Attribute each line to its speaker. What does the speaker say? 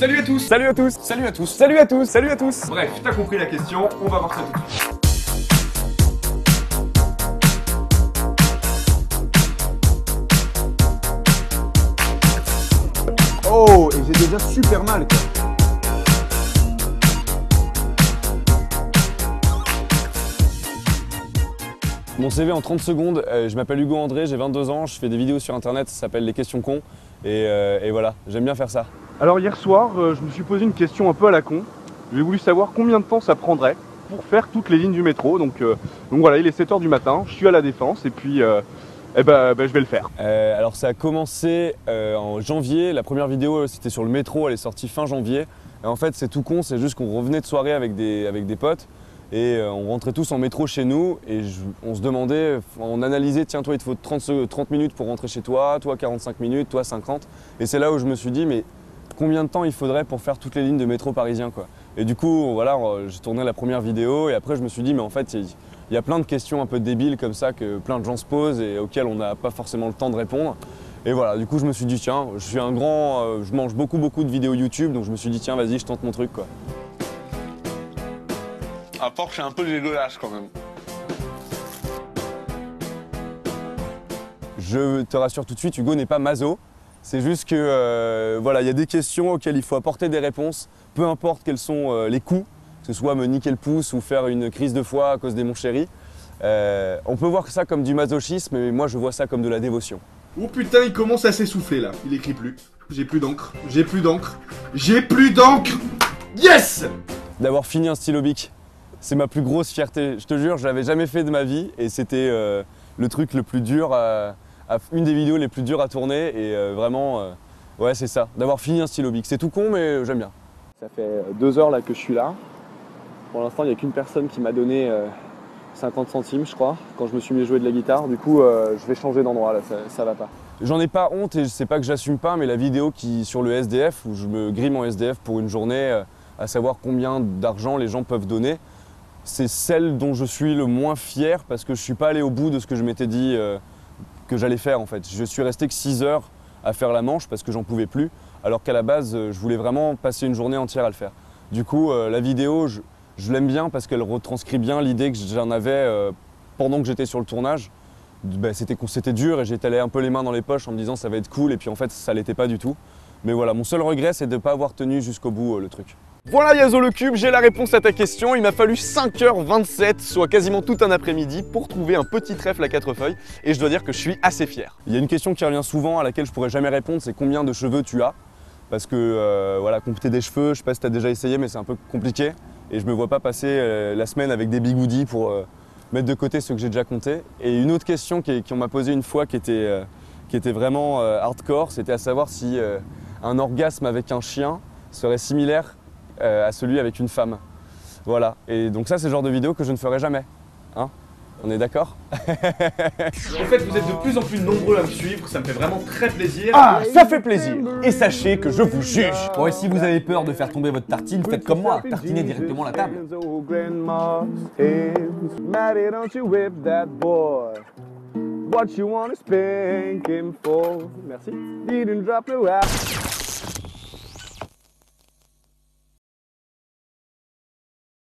Speaker 1: Salut à tous.
Speaker 2: Salut à tous.
Speaker 1: Salut à tous.
Speaker 2: Salut à tous. Salut à tous.
Speaker 1: Bref, t'as compris la question, on va voir ça tout de suite.
Speaker 2: Oh, et j'ai déjà super mal quoi. Mon CV en 30 secondes, je m'appelle Hugo André, j'ai 22 ans, je fais des vidéos sur internet, ça s'appelle Les Questions Cons, et voilà, j'aime bien faire ça.
Speaker 3: Alors hier soir, je me suis posé une question un peu à la con. J'ai voulu savoir combien de temps ça prendrait pour faire toutes les lignes du métro. Donc voilà, il est 7 h du matin, je suis à la Défense et puis je vais le faire.
Speaker 2: Alors ça a commencé en janvier, la première vidéo c'était sur le métro, elle est sortie fin janvier. Et en fait c'est tout con, c'est juste qu'on revenait de soirée avec des potes et on rentrait tous en métro chez nous et on se demandait, on analysait, tiens toi il te faut 30 minutes pour rentrer chez toi 45 minutes, toi 50. Et c'est là où je me suis dit mais combien de temps il faudrait pour faire toutes les lignes de métro parisien quoi. Et du coup voilà, j'ai tourné la première vidéo et après je me suis dit mais en fait il y a plein de questions un peu débiles comme ça que plein de gens se posent et auxquelles on n'a pas forcément le temps de répondre. Et voilà, du coup je me suis dit tiens, je suis un grand, je mange beaucoup de vidéos YouTube, donc je me suis dit tiens vas-y je tente mon truc quoi.
Speaker 4: À part que c'est un peu dégueulasse quand même.
Speaker 2: Je te rassure tout de suite, Hugo n'est pas maso. C'est juste que voilà, il y a des questions auxquelles il faut apporter des réponses, peu importe quels sont les coûts, que ce soit me niquer le pouce ou faire une crise de foie à cause des mon chéri. On peut voir ça comme du masochisme, mais moi je vois ça comme de la dévotion.
Speaker 5: Oh putain, il commence à s'essouffler là. Il écrit plus. J'ai plus d'encre. J'ai plus d'encre. J'ai plus d'encre. Yes!
Speaker 2: D'avoir fini un stylo bic, c'est ma plus grosse fierté. Je te jure, je l'avais jamais fait de ma vie et c'était le truc le plus dur, une des vidéos les plus dures à tourner et vraiment, ouais c'est ça, d'avoir fini un stylo bic. C'est tout con mais j'aime bien. Ça fait 2 heures là que je suis là. Pour l'instant, il n'y a qu'une personne qui m'a donné 50 centimes, je crois, quand je me suis mis à jouer de la guitare. Du coup, je vais changer d'endroit, là, ça va pas. J'en ai pas honte et c'est pas que j'assume pas, mais la vidéo sur le SDF, où je me grime en SDF pour une journée, à savoir combien d'argent les gens peuvent donner, c'est celle dont je suis le moins fier parce que je suis pas allé au bout de ce que je m'étais dit que j'allais faire en fait. Je suis resté que 6 heures à faire la manche parce que j'en pouvais plus, alors qu'à la base, je voulais vraiment passer une journée entière à le faire. Du coup, la vidéo, je l'aime bien parce qu'elle retranscrit bien l'idée que j'en avais pendant que j'étais sur le tournage. C'était dur et j'étais allé un peu les mains dans les poches en me disant ça va être cool et puis en fait ça l'était pas du tout. Mais voilà, mon seul regret c'est de ne pas avoir tenu jusqu'au bout le truc. Voilà Yazo le Cube, j'ai la réponse à ta question. Il m'a fallu 5 h 27, soit quasiment tout un après-midi pour trouver un petit trèfle à 4 feuilles et je dois dire que je suis assez fier. Il y a une question qui revient souvent à laquelle je pourrais jamais répondre, c'est combien de cheveux tu as? Parce que voilà, compter des cheveux, je sais pas si tu as déjà essayé mais c'est un peu compliqué. Et je me vois pas passer la semaine avec des bigoudis pour mettre de côté ceux que j'ai déjà comptés. Et une autre question qu'on m'a posée une fois qui était vraiment hardcore, c'était à savoir si un orgasme avec un chien serait similaire à celui avec une femme. Voilà, et donc ça c'est le genre de vidéo que je ne ferai jamais. Hein? On est d'accord?
Speaker 5: En fait, vous êtes de plus en plus nombreux à me suivre, ça me fait vraiment très plaisir.
Speaker 2: Ah, ça fait plaisir! Et sachez que je vous juge!
Speaker 6: Bon, et si vous avez peur de faire tomber votre tartine, faites comme moi, tartinez directement la table.
Speaker 2: What you wanna spank him for? Merci.